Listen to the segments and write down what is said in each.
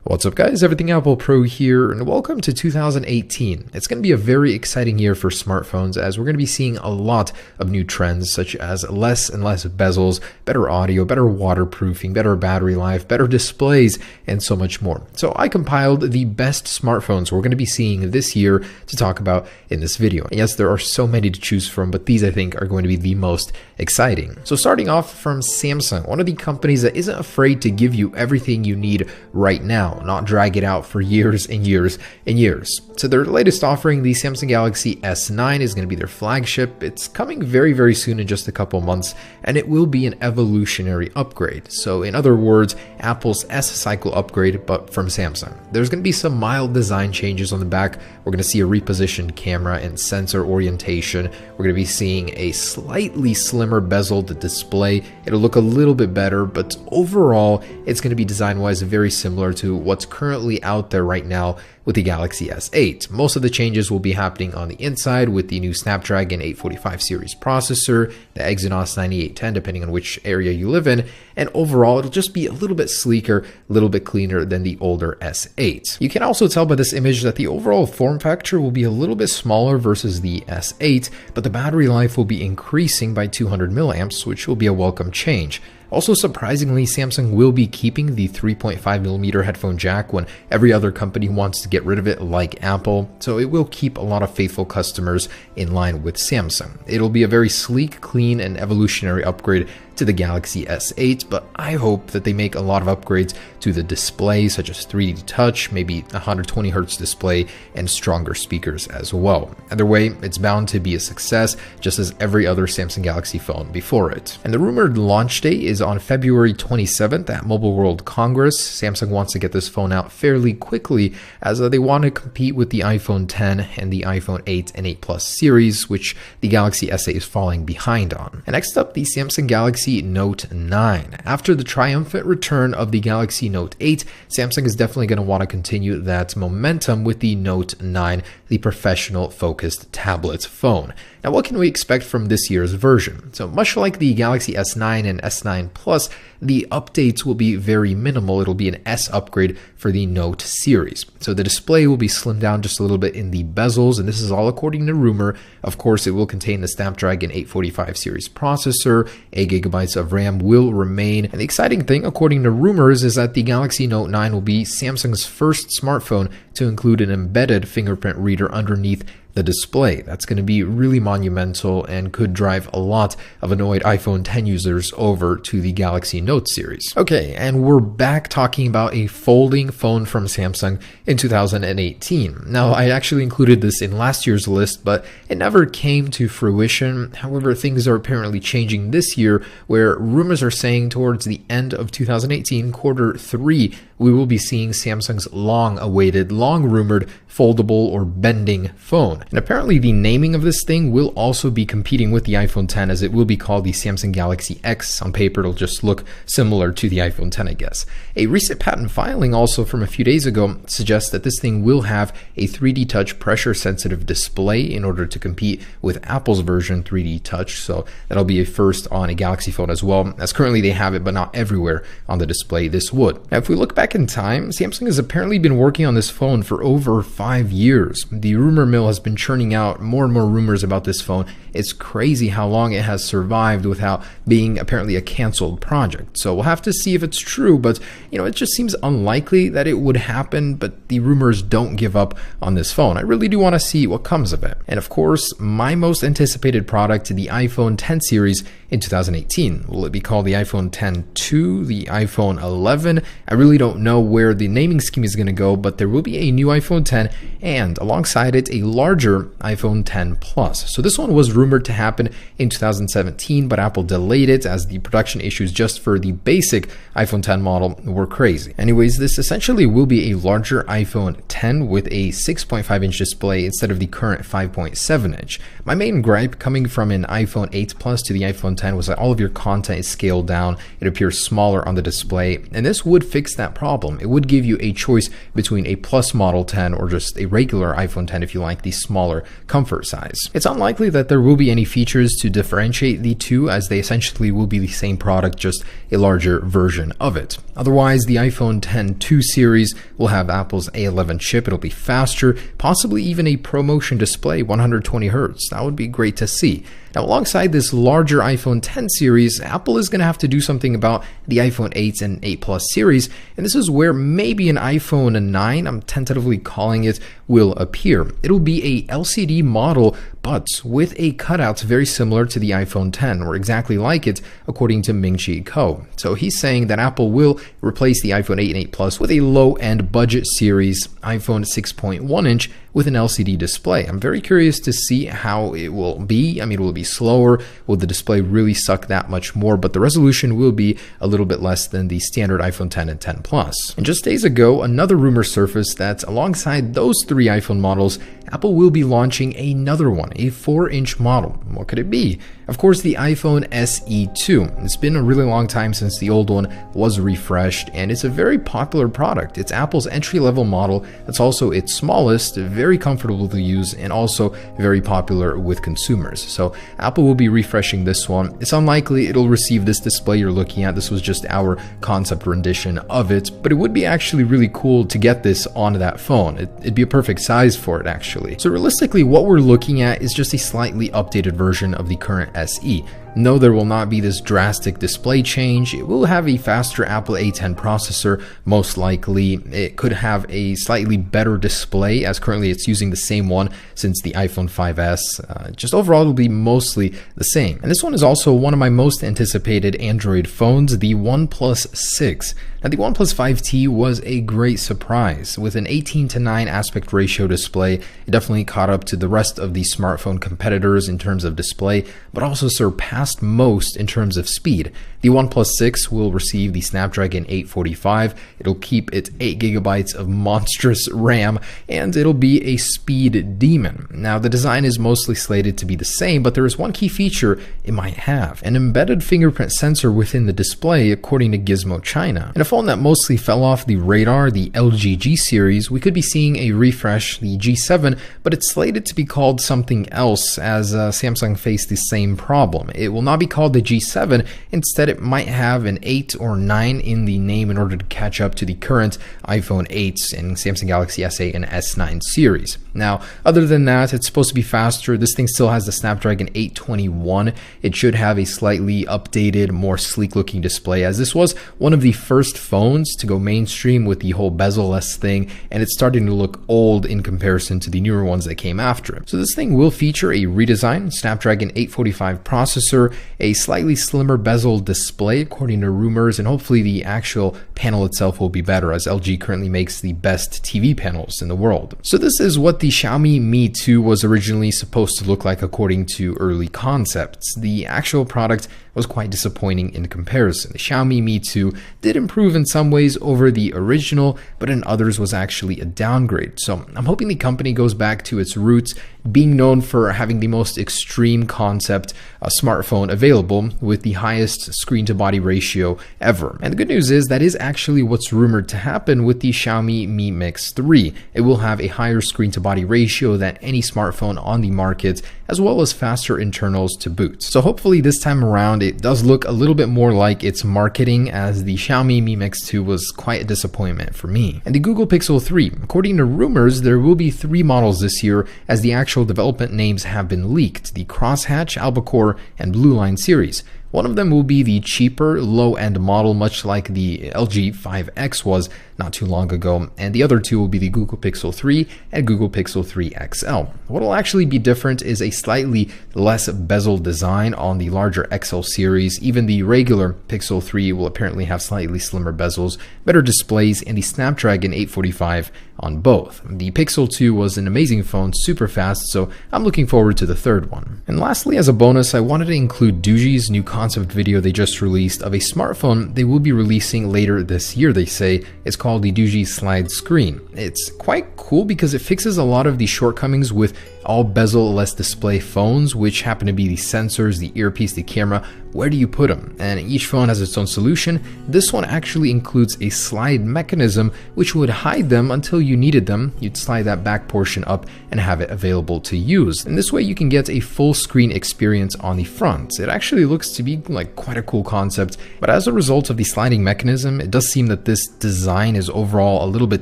What's up guys, Everything Apple Pro here, and welcome to 2018. It's going to be a very exciting year for smartphones as we're going to be seeing a lot of new trends such as less and less bezels, better audio, better waterproofing, better battery life, better displays, and so much more. So I compiled the best smartphones we're going to be seeing this year to talk about in this video. And yes, there are so many to choose from, but these I think are going to be the most exciting. So starting off from Samsung, one of the companies that isn't afraid to give you everything you need right now, not drag it out for years and years and years. So their latest offering, the Samsung Galaxy S9, is going to be their flagship. It's coming very, very soon in just a couple months, and it will be an evolutionary upgrade. So in other words, Apple's S-Cycle upgrade, but from Samsung. There's going to be some mild design changes on the back. We're going to see a repositioned camera and sensor orientation. We're going to be seeing a slightly slimmer bezeled display. It'll look a little bit better, but overall, it's going to be design-wise very similar to what's currently out there right now with the Galaxy S8. Most of the changes will be happening on the inside with the new Snapdragon 845 series processor, the Exynos 9810 depending on which area you live in, and overall it'll just be a little bit sleeker, a little bit cleaner than the older S8. You can also tell by this image that the overall form factor will be a little bit smaller versus the S8, but the battery life will be increasing by 200 milliamps, which will be a welcome change. Also, surprisingly, Samsung will be keeping the 3.5mm headphone jack when every other company wants to get rid of it like Apple, so it will keep a lot of faithful customers in line with Samsung. It'll be a very sleek, clean, and evolutionary upgrade to the Galaxy S8, but I hope that they make a lot of upgrades to the display, such as 3D touch, maybe 120Hz display, and stronger speakers as well. Either way, it's bound to be a success, just as every other Samsung Galaxy phone before it. And the rumored launch date is on February 27th at Mobile World Congress. Samsung wants to get this phone out fairly quickly as they want to compete with the iPhone X and the iPhone 8 and 8 Plus series, which the Galaxy S8 is falling behind on. And next up, the Samsung Galaxy Note 9. After the triumphant return of the Galaxy Note 8, Samsung is definitely going to want to continue that momentum with the Note 9, the professional focused tablet phone. Now, what can we expect from this year's version? So much like the Galaxy S9 and S9 Plus, the updates will be very minimal. It'll be an S upgrade for the Note series. So the display will be slimmed down just a little bit in the bezels, and this is all according to rumor. Of course, it will contain the Snapdragon 845 series processor, 8 GB of RAM will remain, and the exciting thing, according to rumors, is that the Galaxy Note 9 will be Samsung's first smartphone to include an embedded fingerprint reader underneath the display. That's going to be really monumental and could drive a lot of annoyed iPhone X users over to the Galaxy Note series. Okay, and we're back talking about a folding phone from Samsung in 2018. Now, I actually included this in last year's list, but it never came to fruition. However, things are apparently changing this year, where rumors are saying towards the end of 2018, quarter 3, we will be seeing Samsung's long-awaited, long-rumored foldable or bending phone. And apparently the naming of this thing will also be competing with the iPhone X, as it will be called the Samsung Galaxy X. On paper, it'll just look similar to the iPhone X, I guess. A recent patent filing also from a few days ago suggests that this thing will have a 3D touch pressure-sensitive display in order to compete with Apple's version 3D touch. So that'll be a first on a Galaxy phone as well, as currently they have it, but not everywhere on the display this would. Now, if we look back in time, Samsung has apparently been working on this phone for over 5 years. The rumor mill has been churning out more and more rumors about this phone. It's crazy how long it has survived without being apparently a canceled project. So we'll have to see if it's true, but it just seems unlikely that it would happen, but the rumors don't give up on this phone. I really do want to see what comes of it. And of course, my most anticipated product, the iPhone X series in 2018. Will it be called the iPhone X2, the iPhone 11? I really don't know where the naming scheme is going to go, but there will be a new iPhone X and alongside it a larger iPhone X Plus. So this one was rumored to happen in 2017, but Apple delayed it as the production issues just for the basic iPhone X model were crazy. Anyways, this essentially will be a larger iPhone X with a 6.5-inch display instead of the current 5.7-inch. My main gripe coming from an iPhone 8 Plus to the iPhone X was that all of your content is scaled down. It appears smaller on the display, and this would fix that problem. problem. It would give you a choice between a Plus Model 10 or just a regular iPhone 10 if you like the smaller comfort size. It's unlikely that there will be any features to differentiate the two, as they essentially will be the same product, just a larger version of it. Otherwise, the iPhone 10 2 series will have Apple's A11 chip. It'll be faster, possibly even a ProMotion display, 120Hz. That would be great to see. Now, alongside this larger iPhone 10 series, Apple is going to have to do something about the iPhone 8 and 8 Plus series, and this is where maybe an iPhone 9, I'm tentatively calling it, will appear. It'll be a LCD model, but with a cutout very similar to the iPhone 10, or exactly like it, according to Ming-Chi Kuo. So he's saying that Apple will replace the iPhone 8 and 8 Plus with a low-end budget series iPhone 6.1-inch with an LCD display. I'm very curious to see how it will be. I mean, will it be slower? Will the display really suck that much more? But the resolution will be a little bit less than the standard iPhone 10 and 10 Plus. And just days ago, another rumor surfaced that alongside those three iPhone models, Apple will be launching another one, a 4-inch model. What could it be? Of course, the iPhone SE 2. It's been a really long time since the old one was refreshed, and it's a very popular product. It's Apple's entry-level model that's also its smallest, very comfortable to use, and also very popular with consumers. So Apple will be refreshing this one. It's unlikely it'll receive this display you're looking at. This was just our concept rendition of it, but it would be actually really cool to get this on that phone. It'd be a perfect size for it, actually. So realistically, what we're looking at is just a slightly updated version of the current SE. No, there will not be this drastic display change. It will have a faster Apple A10 processor, most likely. It could have a slightly better display, as currently it's using the same one since the iPhone 5S. Just overall, it'll be mostly the same. And this one is also one of my most anticipated Android phones, the OnePlus 6. Now, the OnePlus 5T was a great surprise. With an 18:9 aspect ratio display, it definitely caught up to the rest of the smartphone competitors in terms of display, but also surpassed most in terms of speed. The OnePlus 6 will receive the Snapdragon 845. It'll keep its 8 gigabytes of monstrous RAM, and it'll be a speed demon. Now, the design is mostly slated to be the same, but there is one key feature it might have: an embedded fingerprint sensor within the display, according to Gizmo China. In a phone that mostly fell off the radar, the LG G series, we could be seeing a refresh, the G7, but it's slated to be called something else, as Samsung faced the same problem. It will not be called the G7. Instead, it might have an 8 or 9 in the name in order to catch up to the current iPhone 8s and Samsung Galaxy S8 and S9 series. Now, other than that, it's supposed to be faster. This thing still has the Snapdragon 821. It should have a slightly updated, more sleek looking display, as this was one of the first phones to go mainstream with the whole bezel-less thing, and it's starting to look old in comparison to the newer ones that came after it. So this thing will feature a redesigned Snapdragon 845 processor, a slightly slimmer bezel display according to rumors, and hopefully the actual panel itself will be better, as LG currently makes the best TV panels in the world. So this is what the Xiaomi Mi 2 was originally supposed to look like according to early concepts. The actual product was quite disappointing in comparison. The Xiaomi Mi 2 did improve in some ways over the original, but in others was actually a downgrade. So I'm hoping the company goes back to its roots, being known for having the most extreme concept smartphone available with the highest screen to body ratio ever. And the good news is that is actually what's rumored to happen with the Xiaomi Mi Mix 3. It will have a higher screen to body ratio than any smartphone on the market, as well as faster internals to boot. So hopefully this time around it does look a little bit more like its marketing, as the Xiaomi Mi Mix 2 was quite a disappointment for me. And the Google Pixel 3, according to rumors, there will be 3 models this year, as the actual development names have been leaked: the Crosshatch, Albacore, and Blue Line series. One of them will be the cheaper, low-end model, much like the LG 5X was not too long ago, and the other 2 will be the Google Pixel 3 and Google Pixel 3 XL. What will actually be different is a slightly less bezel design on the larger XL series. Even the regular Pixel 3 will apparently have slightly slimmer bezels, better displays, and the Snapdragon 845 on both. The Pixel 2 was an amazing phone, super fast, so I'm looking forward to the third one. And lastly, as a bonus, I wanted to include Doogie's new concept video they just released of a smartphone they will be releasing later this year, they say. It's called the Doogee Slide Screen. It's quite cool because it fixes a lot of the shortcomings with all bezel-less display phones, which happen to be the sensors, the earpiece, the camera, where do you put them? And each phone has its own solution. This one actually includes a slide mechanism which would hide them until you needed them. You'd slide that back portion up and have it available to use. And this way you can get a full screen experience on the front. It actually looks to be like quite a cool concept, but as a result of the sliding mechanism, it does seem that this design is overall a little bit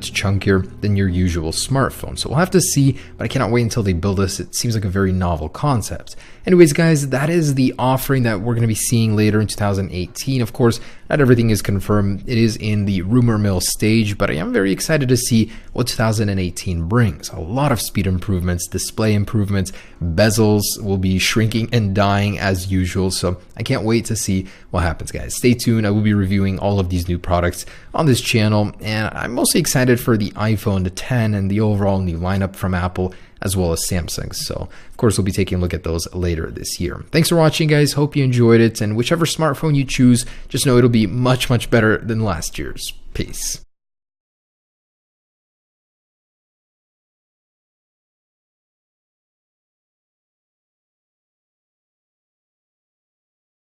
chunkier than your usual smartphone. So we'll have to see, but I cannot wait until they build this. It seems like a very novel concept. Anyways, guys, that is the offering that we're going to be seeing later in 2018. Of course, not everything is confirmed. It is in the rumor mill stage, but I am very excited to see what 2018 brings. A lot of speed improvements, display improvements, bezels will be shrinking and dying as usual. So I can't wait to see what happens, guys. Stay tuned. I will be reviewing all of these new products on this channel, and I'm mostly excited for the iPhone 10 and the overall new lineup from Apple, as well as Samsung. So of course we'll be taking a look at those later this year. Thanks for watching, guys. Hope you enjoyed it, and whichever smartphone you choose, just know it'll be much better than last year's. Peace.